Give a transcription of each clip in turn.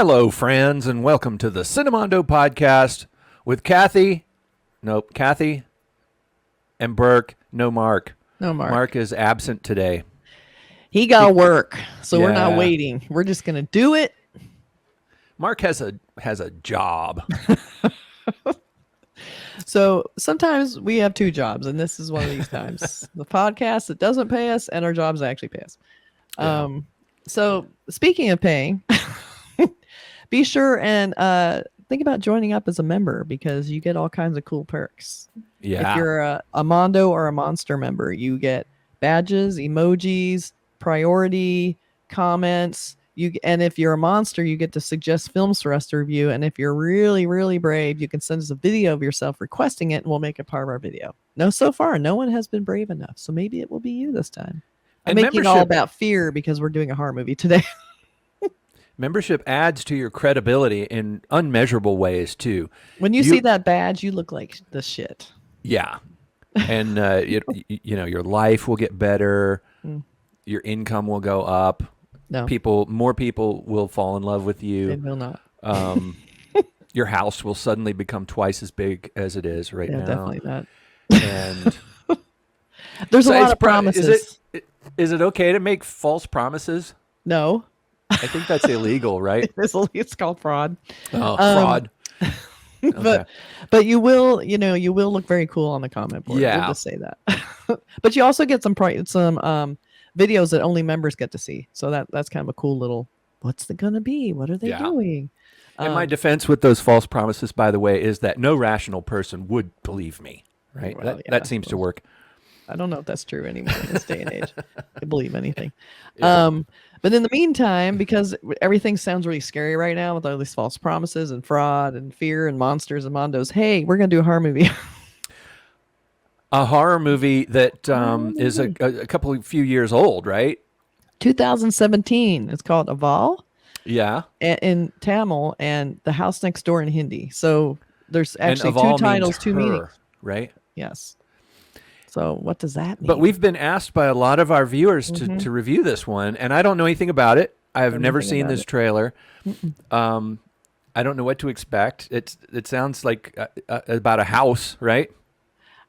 Hello, friends, and welcome to the Cinemondo podcast with Kathy and Burk. No Mark. No Mark. Mark is absent today. He got work, so we're not waiting. We're just going to do it. Mark has a job. So sometimes we have two jobs, and this is one of these times. The podcast that doesn't pay us, and our jobs that actually pay us. Yeah. So speaking of paying, be sure and think about joining up as a member because you get all kinds of cool perks. Yeah. If you're a Mondo or a Monster member, you get badges, emojis, priority, comments. And if you're a Monster, you get to suggest films for us to review. And if you're really, really brave, you can send us a video of yourself requesting it, and we'll make it part of our video. No, so far, no one has been brave enough. So maybe it will be you this time. I'm making it all about fear because we're doing a horror movie today. Membership adds to your credibility in unmeasurable ways, too. When you see that badge, you look like the shit. Yeah. And, your life will get better. Your income will go up. No. More people will fall in love with you. They will not. Your house will suddenly become twice as big as it is right now. Definitely not. And there's a lot of promises. Is it okay to make false promises? No. I think that's illegal, right? It's called fraud. Oh, fraud. Okay. But you will look very cool on the comment board. Yeah. We'll just say that. But you also get some videos that only members get to see. So that's kind of a cool little, what's it going to be? What are they doing? And my defense with those false promises, by the way, is that no rational person would believe me, right? Well, that seems to work. I don't know if that's true anymore in this day and age. I believe anything. Yeah. But in the meantime, because everything sounds really scary right now with all these false promises and fraud and fear and monsters and mondos, hey, we're going to do a horror movie. A horror movie that is a few years old, right? 2017. It's called Aval. Yeah. In Tamil and The House Next Door in Hindi. So there's actually two titles, two meanings. Right? Yes. So what does that mean? But we've been asked by a lot of our viewers to review this one, and I don't know anything about it. I've never seen this trailer. I don't know what to expect. It sounds like about a house, right?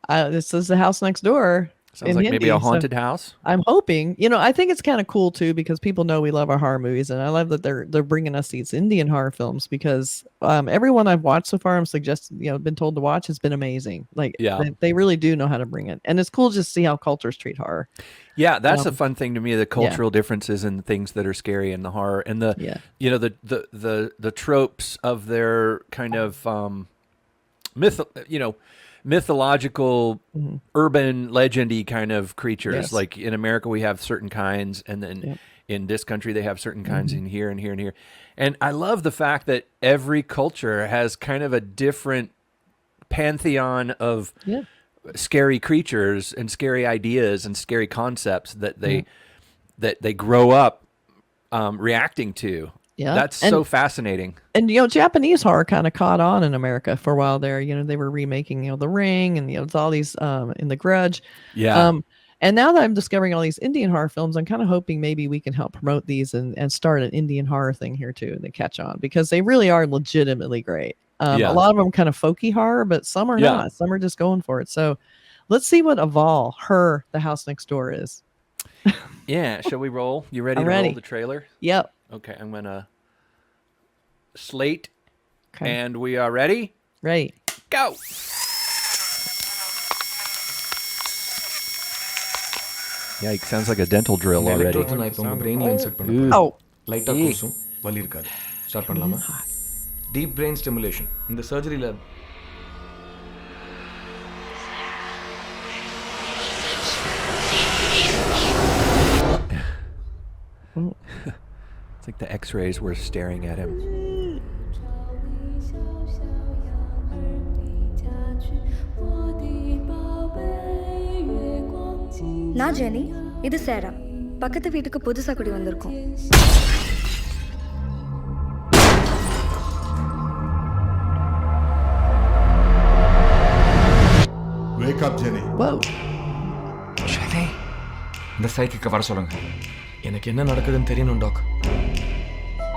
This is The House Next Door. Sounds like Hindi, maybe a haunted house. I'm hoping. I think it's kind of cool too because people know we love our horror movies, and I love that they're bringing us these Indian horror films because everyone I've watched so far, been told to watch, has been amazing. Like, they really do know how to bring it, and it's cool just to see how cultures treat horror. Yeah, that's a fun thing to me. The cultural differences and things that are scary in the horror, and the tropes of their kind of mythological, urban, legendy kind of creatures. Yes. Like in America, we have certain kinds, and then in this country, they have certain kinds in here and here and here. And I love the fact that every culture has kind of a different pantheon of scary creatures and scary ideas and scary concepts that they grow up reacting to. Yeah, that's so fascinating. And Japanese horror kind of caught on in America for a while there. They were remaking The Ring and it's all these in The Grudge. Yeah. And now that I'm discovering all these Indian horror films, I'm kind of hoping maybe we can help promote these and start an Indian horror thing here too, and they catch on because they really are legitimately great. A lot of them kind of folky horror, but some are not. Some are just going for it. So let's see what Aval, The House Next Door is. Yeah. Shall we roll? You ready to roll the trailer? Yep. Okay, I'm going to slate, and we are ready? Ready. Go! Yikes, sounds like a dental drill already. Oh. Deep brain stimulation in the surgery lab. It's like the x-rays were staring at him. நான் Jenny, இது சேரா. பக்கத்து வீட்டுக்கு புதுசா குடி வந்திருக்கோம். Wake up, Jenny. Whoa. Jenny, இந்த சைக்கிக்கு வர சொல்லுங்க. எனக்கு என்ன நடக்குதுன்னு தெரியணும் டாக்.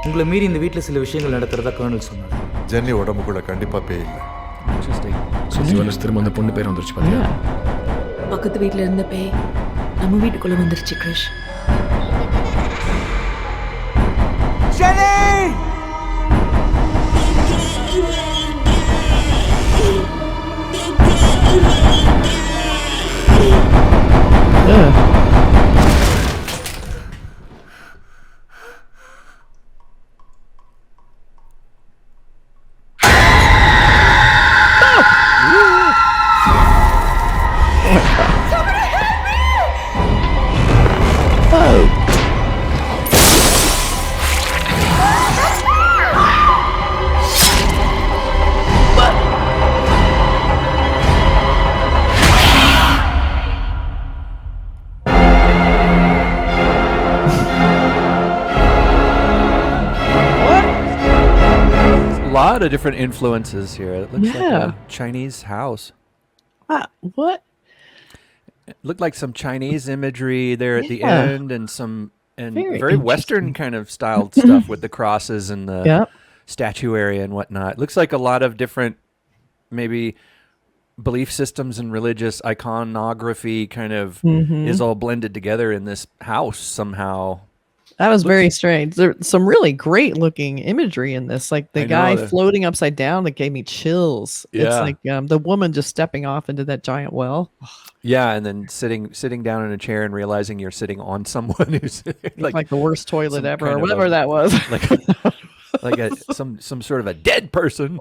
உங்களை மீறி இந்த வீட்டில் சில விஷயங்கள் நடக்கிறதா கர்னல் சொன்னாங்க. ஜென்னி உடம்புக்குள்ள கண்டிப்பா பேய் இல்லை. சுற்றி வந்து திரும்ப அந்த பொண்ணு பேர் வந்துருச்சு பாத்தியா? பக்கத்து வீட்டில் இருந்த பேய் நம்ம வீட்டுக்குள்ள வந்துருச்சு Girish. Lot of different influences here. It looks like a Chinese house. What? It looked like some Chinese imagery there at the end, and very Western kind of styled stuff with the crosses and the statuary and whatnot. It looks like a lot of different maybe belief systems and religious iconography kind of is all blended together in this house somehow. That was very strange. There's some really great looking imagery in this. Like the guy floating upside down that gave me chills. Yeah. It's like the woman just stepping off into that giant well. Yeah, and then sitting down in a chair and realizing you're sitting on someone who's like the worst toilet ever, or whatever that was. Like some sort of a dead person.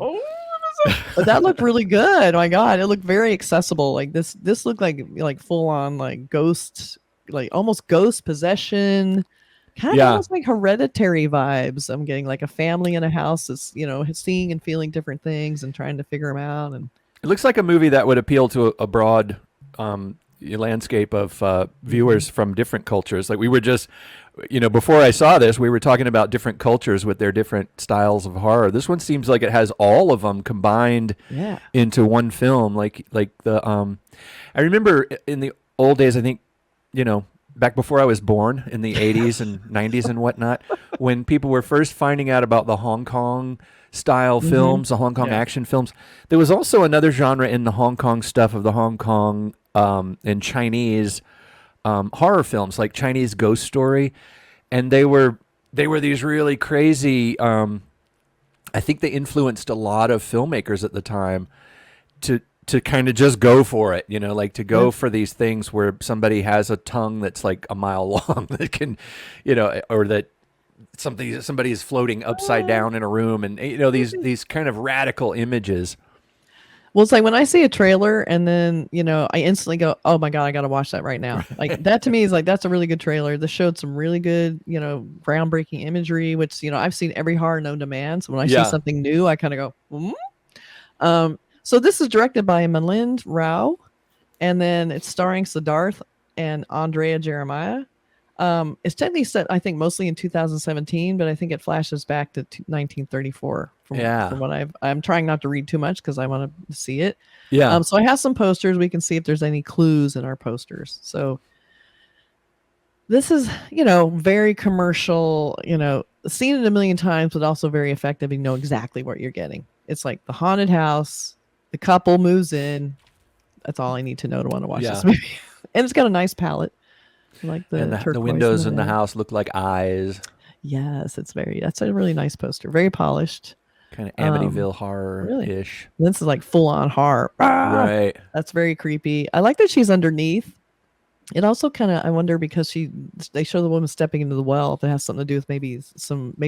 But that looked really good. Oh my God, it looked very accessible. Like this looked like full on like ghost, like almost ghost possession. Kind of almost like Hereditary vibes. I'm getting like a family in a house that's, seeing and feeling different things and trying to figure them out. And it looks like a movie that would appeal to a broad landscape of viewers from different cultures. Like we were just, before I saw this, we were talking about different cultures with their different styles of horror. This one seems like it has all of them combined into one film. Like the I remember in the old days, I think, back before I was born in the 80s and 90s and whatnot, when people were first finding out about the Hong Kong style films, the Hong Kong action films, there was also another genre in the Hong Kong stuff of the Hong Kong and Chinese horror films, like Chinese Ghost Story. And they were these really crazy, I think they influenced a lot of filmmakers at the time to kind of just go for it, like to go for these things where somebody has a tongue that's like a mile long that can, or that somebody is floating upside down in a room, and these kind of radical images. Well, it's like when I see a trailer and then, I instantly go, oh my God, I got to watch that right now. Like that to me is like, that's a really good trailer. This showed some really good, groundbreaking imagery, which, I've seen every horror known to man. So when I see something new, I kind of go, So this is directed by Milind Rau, and then it's starring Siddharth and Andrea Jeremiah. It's technically set, I think, mostly in 2017, but I think it flashes back to 1934. From what I'm trying not to read too much because I want to see it. Yeah. So I have some posters. We can see if there's any clues in our posters. So this is, very commercial, seen it a million times, but also very effective. You know exactly what you're getting. It's like the haunted house. The couple moves in. That's all I need to know to want to watch this movie. And it's got a nice palette. Like the windows in the house look like eyes. Yes, that's a really nice poster. Very polished. Kind of Amityville horror-ish. Really? This is like full-on horror. Right. That's very creepy. I like that she's underneath. It also kind of, I wonder, because they show the woman stepping into the well, if it has something to do with maybe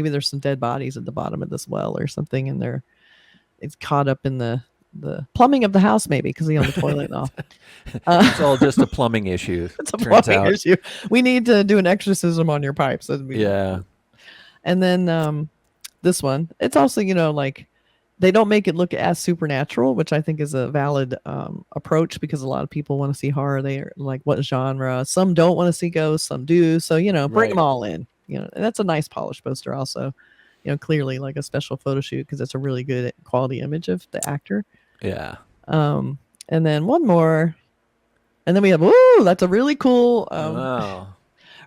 there's some dead bodies at the bottom of this well or something, and it's caught up in the plumbing of the house, maybe, because he's on the toilet and all. It's all just a plumbing issue. It's a plumbing issue. We need to do an exorcism on your pipes. Yeah. And then this one, it's also, like they don't make it look as supernatural, which I think is a valid approach, because a lot of people want to see horror. They're like, what genre? Some don't want to see ghosts, some do. So, bring them all in. And that's a nice polished poster also. Clearly like a special photo shoot, because it's a really good quality image of the actor. Yeah. And then one more. And then we have, that's a really cool,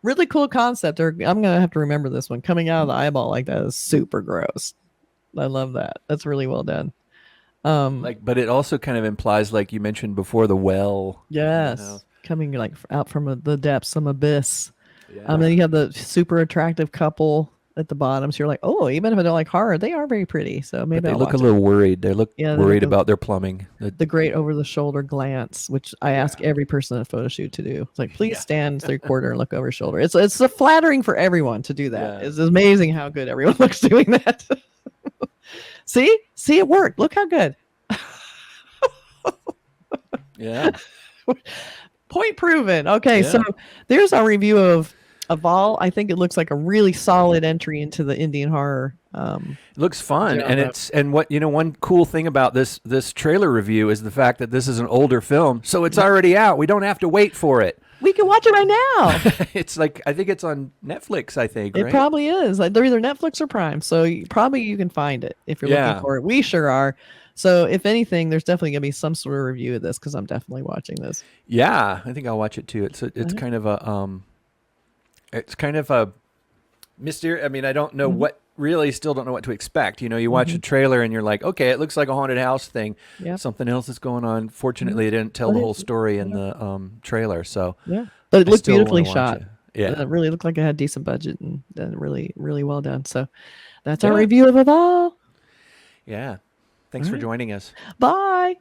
Really cool concept. Or I'm gonna have to remember this one. Coming out of the eyeball like that is super gross. I love that. That's really well done. But it also kind of implies, like you mentioned before, the well. Yes, coming like out from the depths, some abyss. Yeah. Then you have the super attractive couple at the bottom. So you're like, oh, even if I don't like horror, they are very pretty. So maybe But they I'll look a watch little worried. They look Yeah, they worried look a- about their plumbing. the great over the shoulder glance, which I ask every person at a photo shoot to do. It's like, please stand 3/4 and look over your shoulder. It's flattering for everyone to do that. Yeah. It's amazing how good everyone looks doing that. See, it worked. Look how good. Yeah. Point proven. Okay, Yeah. so there's our review of Aval. I think it looks like a really solid entry into the Indian horror. It looks fun, genre. and what one cool thing about this trailer review is the fact that this is an older film, so it's already out. We don't have to wait for it. We can watch it right now. It's like, I think it's on Netflix. I think It right? probably is. Like they're either Netflix or Prime, so you can find it if you're Yeah. looking for it. We sure are. So if anything, there's definitely gonna be some sort of review of this because I'm definitely watching this. Yeah, I think I'll watch it too. It's kind of a mystery. I mean, I don't know still don't know what to expect. You watch a trailer and you're like, okay, it looks like a haunted house thing. Yep. Something else is going on. Fortunately, it didn't tell the whole story in the trailer. So Yeah, but it I looked still beautifully wanna watch shot. it. Yeah. It really looked like it had decent budget and really, really well done. So that's our Yeah. review of Aval. Yeah. Thanks for joining us. Bye.